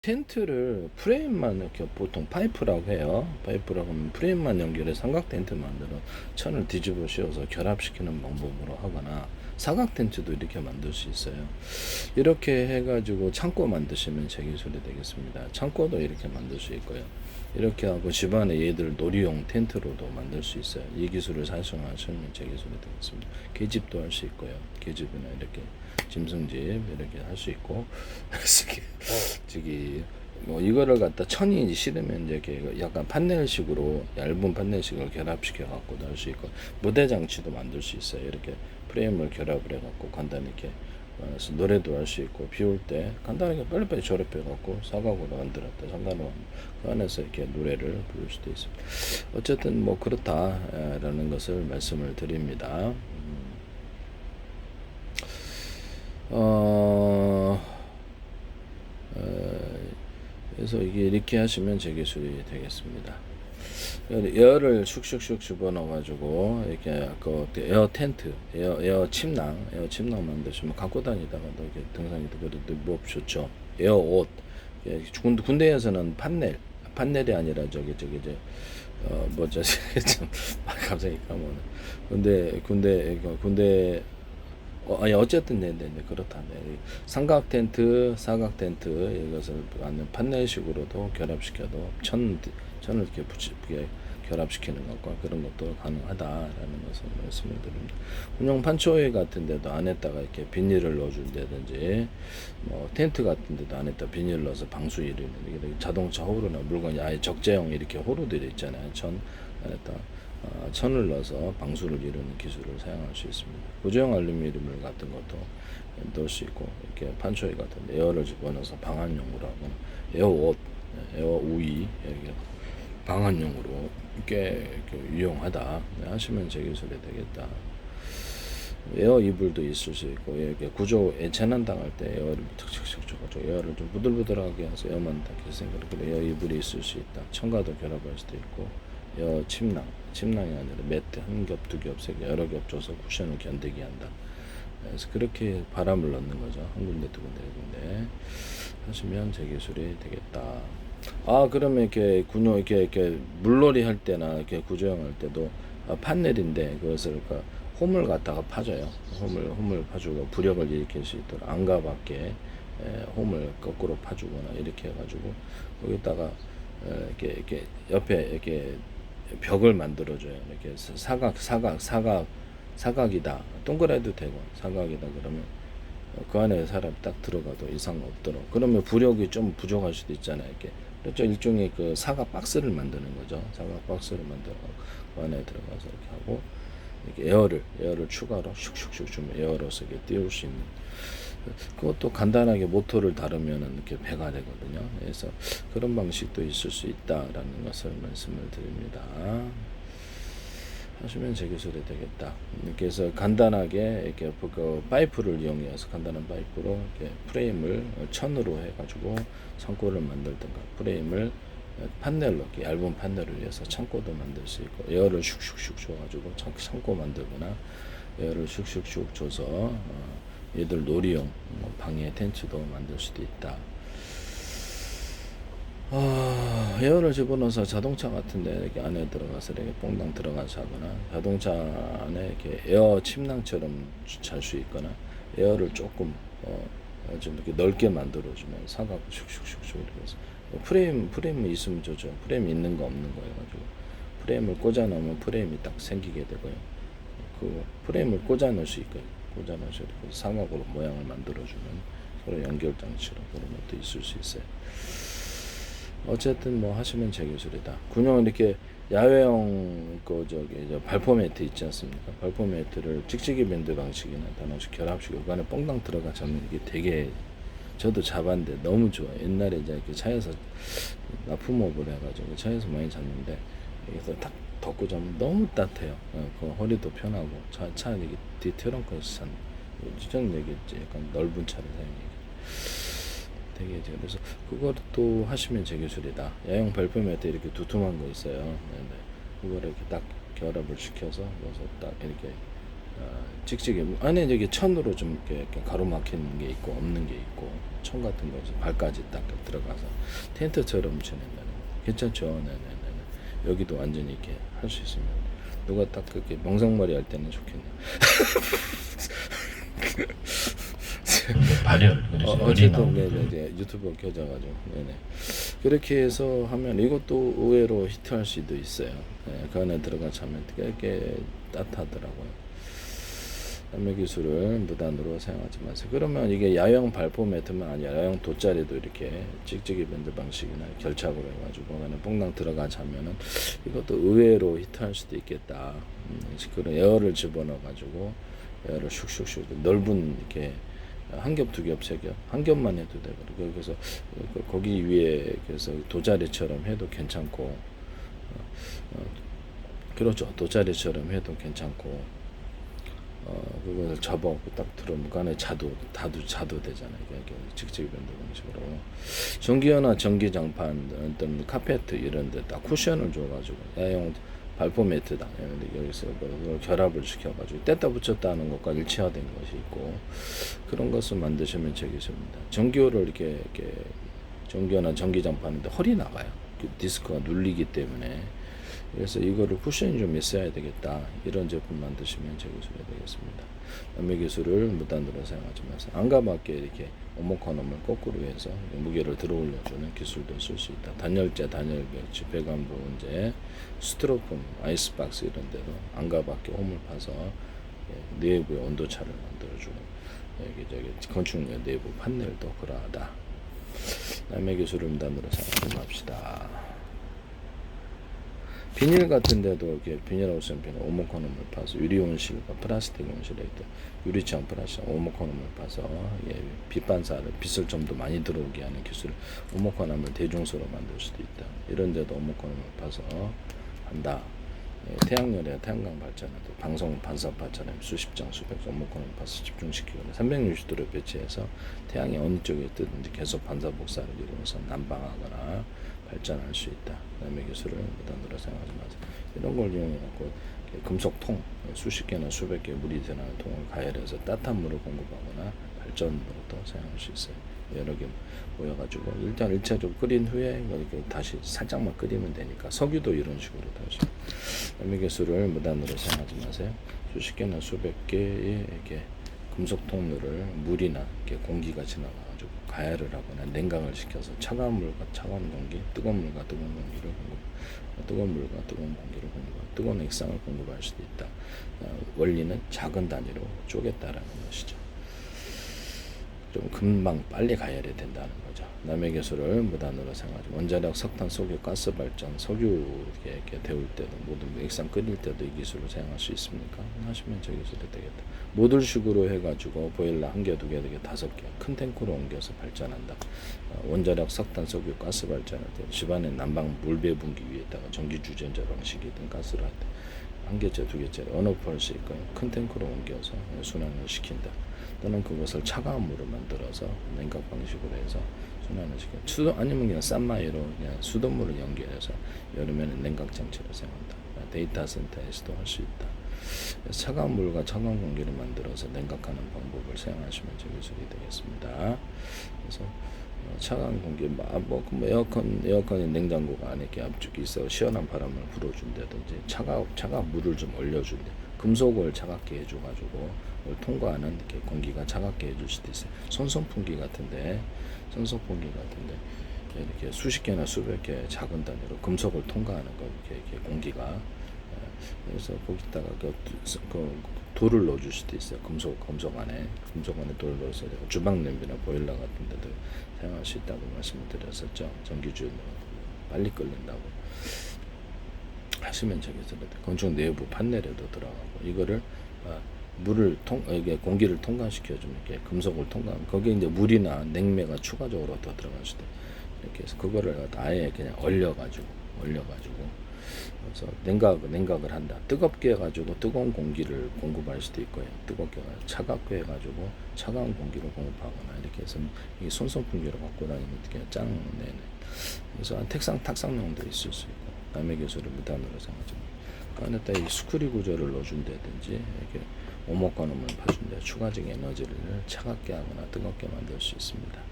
텐트를 프레임만 이렇게 보통 파이프라고 해요. 파이프라고 하면 프레임만 연결해 삼각 텐트 만들어 천을 뒤집어 씌워서 결합시키는 방법으로 하거나 사각 텐트도 이렇게 만들 수 있어요. 이렇게 해가지고 창고 만드시면 제 기술이 되겠습니다. 창고도 이렇게 만들 수 있고요. 이렇게 하고 집안에 얘들 놀이용 텐트로도 만들 수 있어요. 이 기술을 사용하시면 제 기술이 되겠습니다. 계집도 할 수 있고요. 계집이나 이렇게 짐승집 이렇게 할 수 있고 저기 뭐 이거를 갖다 천이 싫으면 이제 이렇게 약간 판넬식으로 얇은 판넬식을 결합시켜 갖고도 할 수 있고 무대 장치도 만들 수 있어요. 이렇게 프레임을 결합을 해 갖고 간단히 이렇게 그래서 노래도 할 수 있고 비 올 때 간단하게 빨리빨리 조립해 갖고 사각으로 만들었다 상관없는 그 안에서 이렇게 노래를 부를 수도 있습니다. 어쨌든 뭐 그렇다라는 것을 말씀을 드립니다. 어, 그래서 이게 이렇게 하시면 제 기술이 되겠습니다. 에어를 슉슉슉 집어넣어가지고 이렇게 그 에어 텐트, 에어 침낭 만드시면 갖고 다니다가도 이렇게 등산이 그래도 뭐 좋죠. 에어 옷. 군대에서는 판넬이 아니라 저기 이제 뭐죠? 좀 갑자기 까먹네. 군대 아니 어쨌든 네네네 그렇다. 네. 삼각 텐트, 사각 텐트 이것을 안는 판넬식으로도 결합시켜도 천을 이렇게 결합시키는 것과 그런 것도 가능하다라는 것을 말씀을 드립니다. 군용 판초회 같은 데도 안에다가 이렇게 비닐을 넣어준다든지 뭐 텐트 같은 데도 안에다 비닐을 넣어서 방수 이루는 자동차 호루나 물건이 아예 적재형 이렇게 호루들이 있잖아요. 천 안에다 천을 넣어서 방수를 이루는 기술을 사용할 수 있습니다. 구조형 알루미늄 같은 것도 넣을 수 있고 이렇게 판초에 같은 에어를 집어넣어서 방한용으로 하거나 에어 우이 이렇게 방한용으로 이렇게 유용하다 하시면 제 기술이 되겠다. 에어 이불도 있을 수 있고 이렇게 구조 재난 당할 때 에어를 툭툭툭 줘가지고 에어를 좀 부들부들하게 해서 에어만 딱 생각을 그래 에어 이불이 있을 수 있다. 천과도 결합할 수도 있고 에어 침낭이 아니라 매트 한 겹, 두 겹, 세 겹, 여러 겹 줘서 쿠션을 견디게 한다. 그래서 그렇게 바람을 넣는 거죠. 한 군데, 두 군데, 네 군데 하시면 제 기술이 되겠다. 그러면 이렇게 이렇게 물놀이 할 때나 이렇게 구조형 할 때도 판넬인데 그것을 그러니까 홈을 갖다가 파줘요. 홈을 파주고 부력을 일으킬 수 있도록 안과 밖에 홈을 거꾸로 파주거나 이렇게 해가지고 여기다가 이렇게 옆에 이렇게 벽을 만들어줘요. 이렇게 사각이다. 동그래도 되고 사각이다 그러면 그 안에 사람 딱 들어가도 이상 없도록. 그러면 부력이 좀 부족할 수도 있잖아요. 이렇게 그렇죠. 일종의 그 사각 박스를 만드는 거죠. 사각 박스를 만들어 그 안에 들어가서 이렇게 하고 이렇게 에어를 추가로 슉슉슉 주면 에어로서 이렇게 띄울 수 있는. 그것도 간단하게 모터를 다루면은 이렇게 배가 되거든요. 그래서 그런 방식도 있을 수 있다라는 것을 말씀을 드립니다. 하시면 제 기술이 되겠다. 이렇게 해서 간단하게 이렇게 그 파이프를 이용해서 간단한 파이프로 이렇게 프레임을 천으로 해가지고 창고를 만들든가 프레임을 판넬로 이렇게 얇은 판넬을 해서 창고도 만들 수 있고 에어를 슉슉슉 줘가지고 창고 만들거나 에어를 슉슉슉 줘서 얘들 놀이용 방해 텐트도 만들 수도 있다. 에어를 집어넣어서 자동차 같은데 이렇게 안에 들어가서 이렇게 뽕당 들어가서 하거나 자동차 안에 이렇게 에어 침낭처럼 잘 수 있거나 에어를 조금 좀 이렇게 넓게 만들어주면 사각 슉슉슉슉 이렇게 해서 프레임이 있으면 좋죠. 프레임 있는 거 없는 거 해가지고 프레임을 꽂아 놓으면 프레임이 딱 생기게 되고요. 그 프레임을 꽂아 놓을 수 있고요. 꽂아 놓으셔 사각으로 모양을 만들어주면 서로 연결 장치로 그런 것도 있을 수 있어요. 어쨌든 뭐 하시면 제 기술이다. 군용 이렇게 야외용 그 저기 발포 매트 있지 않습니까? 발포 매트를 찍찍이 밴드 방식이나 단호식 결합식 그 안에 뽕당 들어가 잡는 이게 되게 저도 잡았는데 너무 좋아. 옛날에 이제 이렇게 차에서 납품업을 해가지고 차에서 많이 잡는데 여기서 딱 덮고 잡으면 너무 따뜻해요. 그 허리도 편하고 차 이게 뒤 트렁크에서 산 주전 얘기했지 약간 넓은 차를 사용해. 되게 그래서 그것도 하시면 제 기술이다. 야영 발표 매트 이렇게 두툼한 거 있어요. 네네. 그거를 이렇게 딱 결합을 시켜서 그래서 딱 이렇게 찍찍이 안에 저기 천으로 좀 이렇게 가로막히는 게 있고 없는 게 있고 천 같은 거 발까지 딱 들어가서 텐트처럼 지낸다는 거 괜찮죠? 네네네. 여기도 완전히 이렇게 할 수 있으면 누가 딱 그렇게 명상머리 할 때는 좋겠네. 발열 그래서 어쨌든 네네 이제 유튜브 켜져가지고 네네 그렇게 해서 하면 이것도 의외로 히트할 수도 있어요. 네, 그 안에 들어가서 하면 되게 따뜻하더라고요. 남의 기술을 무단으로 사용하지 마세요. 그러면 이게 야영 발포 매트만 아니라 야영 돗자리도 이렇게 찍찍이 밴드 방식이나 결착으로 해가지고 그냥 뽕당 들어가자 하면은 이것도 의외로 히트할 수도 있겠다. 그런 에어를 집어넣어가지고 에어를 슉슉슉 넓은 이렇게 한 겹, 두 겹, 세 겹, 한 겹만 해도 되고 그래서 거기 위에 그래서 돗자리처럼 해도 괜찮고 그렇죠. 돗자리처럼 해도 괜찮고 그걸 접어 딱 들어오면 그 안에 자도 되잖아요. 이게 직접 밴드 방식으로 전기연화 전기장판 어떤 카페트 이런 데 딱 쿠션을 줘가지고 야용 발포 매트다. 여기서 그걸 결합을 시켜가지고 뗐다 붙였다 하는 것과 일체화된 것이 있고 그런 것을 만드시면 되겠습니다. 전기요를 이렇게 전기연화 전기장판인데 헐이 나가요. 그 디스크가 눌리기 때문에. 그래서 이거를 쿠션이 좀 있어야 되겠다. 이런 제품 만드시면 제 기술이 되겠습니다. 남의 기술을 무단으로 사용하지 마세요. 안과 밖에 이렇게 오목헌엄을 거꾸로 해서 무게를 들어 올려주는 기술도 쓸 수 있다. 단열재, 단열배치, 배관 보온재, 스티로폼, 아이스박스 이런 데도 안과 밖에 홈을 파서 내부의 온도차를 만들어주고 여기 건축 내부 판넬도 그러하다. 남의 기술을 무단으로 사용하지 맙시다. 비닐 같은 데도 이렇게 비닐하우스 비닐 오목헌엄을 파서 유리 온실과 플라스틱 온실에 있던 유리창 플라스틱 오목헌엄을 파서 빛 반사를 빛을 좀 더 많이 들어오게 하는 기술 오목헌엄을 대중소로 만들 수도 있다. 이런 데도 오목헌엄을 파서 한다. 태양열에 태양광 발전에도 방송 반사 발전에 수십 장 수백 장 오목헌엄을 파서 집중시키고 360도로 배치해서 태양이 어느 쪽에 뜨든지 계속 반사 복사를 이루면서 난방하거나 발전할 수 있다. 남의 기술을 무단으로 사용하지 마세요. 이런 걸 이용해갖고 금속 통 수십 개나 수백 개 물이 드나는 통을 가열해서 따뜻한 물을 공급하거나 발전으로도 사용할 수 있어요. 여러 개 모여가지고 일단 1차적으로 끓인 후에 이렇게 다시 살짝만 끓이면 되니까 석유도 이런 식으로 다시 남의 기술을 무단으로 사용하지 마세요. 수십 개나 수백 개의 이렇게 금속 통로를 물이나 이렇게 공기가 지나가가지고 가열을 하거나 냉각을 시켜서 차가운 물과 차가운 공기, 뜨거운 물과 뜨거운 공기를 뜨거운 물과 뜨거운 공기를 공급하고 뜨거운 액상을 공급할 수도 있다. 원리는 작은 단위로 쪼갰다라는 것이죠. 좀 금방 빨리 가열이 된다는 거죠. 남의 기술을 무단으로 사용하지. 원자력, 석탄, 석유, 가스 발전, 석유 이렇게 데울 때도 모든 액상 끓일 때도 이 기술을 사용할 수 있습니까? 하시면 저 기술이 되겠다. 모듈식으로 해가지고 보일러 한 개, 두 개, 네 개, 다섯 개 큰 탱크로 옮겨서 발전한다. 원자력, 석탄, 석유, 가스 발전할 때 집안의 난방 물 배분기 위에다가 전기 주전자 방식이든 가스를 할 때 한 개째, 두 개째 어느 펄스 있고요. 큰 탱크로 옮겨서 순환을 시킨다. 또는 그것을 차가운 물을 만들어서 냉각 방식으로 해서 순환을 시켜. 아니면 그냥 싼마이로 그냥 수돗물을 연결해서 여름에는 냉각 장치를 사용한다. 데이터 센터에서도 할 수 있다. 차가운 물과 차가운 공기를 만들어서 냉각하는 방법을 사용하시면 저 기술이 되겠습니다. 그래서 차가운 공기, 뭐 에어컨의 냉장고가 안에 이렇게 압축이 있어 시원한 바람을 불어준다든지 차가운 물을 좀 얼려준대. 금속을 차갑게 해줘가지고 그걸 통과하는 이렇게 공기가 차갑게 해줄 수도 있어요. 손선풍기 같은데 이렇게 수십 개나 수백 개 작은 단위로 금속을 통과하는 거 이렇게 공기가 그래서 거기다가 그 돌을 넣어줄 수도 있어요. 금속 안에 돌을 넣어서 주방 냄비나 보일러 같은 데도 사용할 수 있다고 말씀을 드렸었죠. 전기줄 빨리 끓는다고 하시면 저기서 건축 내부 판넬에도 들어가고 이거를 이게 공기를 통과시켜주면 이렇게 금속을 통과하면 거기에 이제 물이나 냉매가 추가적으로 더 들어갈 수도 이렇게 해서 그거를 아예 그냥 얼려가지고 그래서 냉각을 한다. 뜨겁게 해가지고 뜨거운 공기를 공급할 수도 있고요. 뜨겁게 해가지고 차갑게 해가지고 차가운 공기를 공급하거나 이렇게 해서 이 손선풍기로 갖고 다니면 이렇게 내네. 그래서 탁상용도 있을 수 있고 남의 기술을 무단으로 사용하지 마. 안에다 이 스크류 구조를 넣어준다든지 이렇게 오목관음을 봐준다 추가적인 에너지를 차갑게 하거나 뜨겁게 만들 수 있습니다.